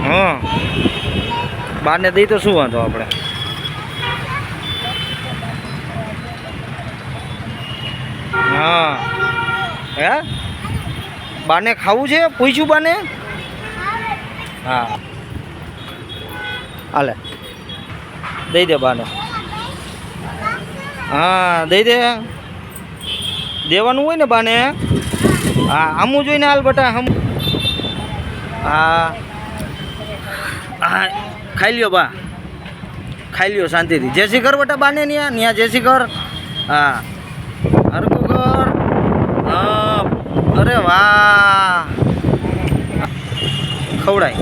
હા બાને દઈ તો શું વાંધો આપણે. હા હે બાને ખાવું છે પૂછ્યું બાને. હા હાલે દઈ દે બાને. હા દઈ દે દેવાનું હોય ને બાને. હા આમું જોઈને હાલ બટા હમ. હા હા ખાઈ લ્યો બા ખાઈ લ્યો શાંતિથી. જેસી કર બટા બાને ન્યા જેસી કર. હા હરકું કર. હા અરે વાહ ખવડાય.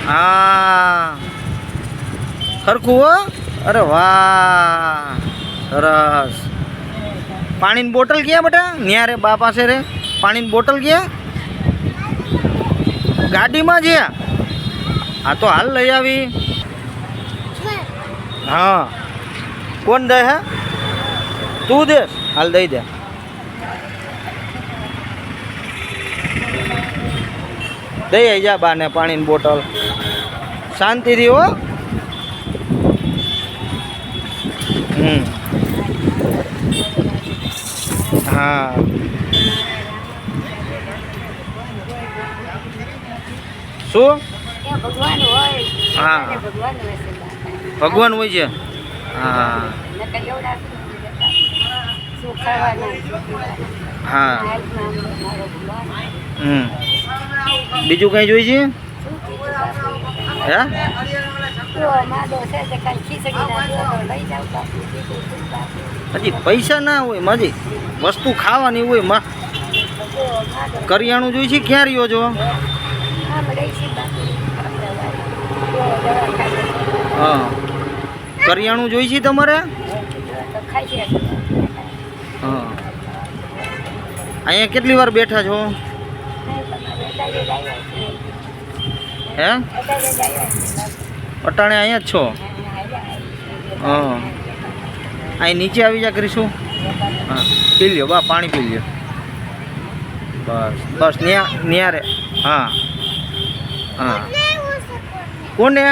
હા હરકું હો. અરે વાહ સરસ. પાણીની બોટલ ક્યાં બેટા ન્યા રે બા પાસે રે. પાણીની બોટલ ક્યાં ગાડીમાં છે. હા તો હાલ લઈ આવી. હા કોણ દે હે તું દે હાલ દઈ દે. દઈ આવી જા બાને પાણીની બોટલ શાંતિથી હો. હા શું હા ભગવાન હોય છે. હા હા બીજું કઈ જોઈ છે હે. હજી પૈસા ના હોય માજી વસ્તુ ખાવાની હોય માં. કરિયાણું જોઈ છે ક્યાં રહ્યો છો. હા કરિયાણું જોઈ છે તમારે. હા અહીંયા કેટલી વાર બેઠા છો હે. અટાણે અહીંયા જ છો. હા અહીં નીચે આવી જા કરીશું. હા પી લ્યો બા પાણી પી લ્યો. બસ બસ ન્યા રે. હા હા કોને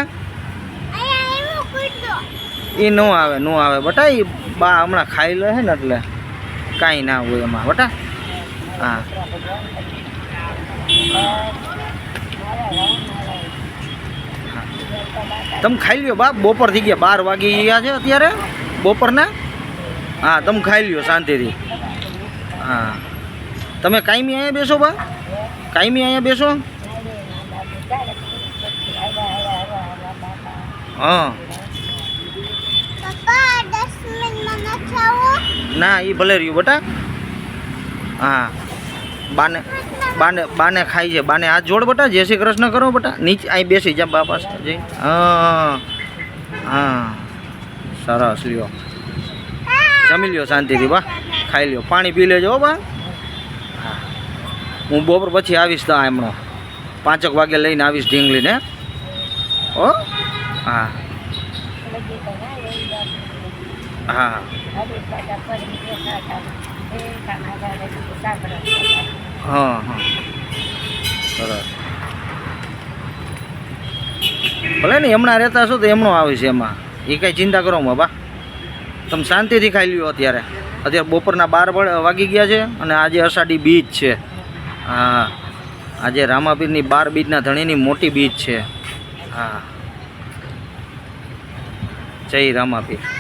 એ ન આવે બટા. એ બા હમણાં ખાઈ લે છે ને એટલે કાંઈ ના હોય એમાં બટા. હા તમે ખાઈ લ્યો બા. બપોર થઈ ગયા 12 વાગી ગયા છે અત્યારે બપોરના. હા તમે ખાઈ લ્યો શાંતિથી. હા તમે કાયમી અહીંયા બેસો બા. કાયમી અહીંયા બેસો. હા ના એ ભલે રહ્યું બટા. હા બાને બાને બાને ખાઈ છે. બાને હાથ જોડ બટા. જય શ્રી કૃષ્ણ કરો બટા. નીચે અહીં બેસી જા બા પાસે જઈ. હા હા સરસ લ્યો જમી લ્યો શાંતિથી બા. ખાઈ લ્યો પાણી પી લેજો હો બા. હા હું બપોર પછી આવીશ તો હમણાં 5 વાગે લઈને આવીશ ઢીંગલીને હો. હા હા હા હા સરસ ભલે ને હમણાં રહેતા છો તો એમનો આવે છે એમાં. એ કાંઈ ચિંતા કરો માં બા. તમે શાંતિથી ખાઈ લ્યો. અત્યારે બપોરના 12 વાગી ગયા છે અને આજે અષાઢી બીજ છે. હા આજે રામાપીરની 12 બીજના ધણીની મોટી બીજ છે. હા જય રામાપીર.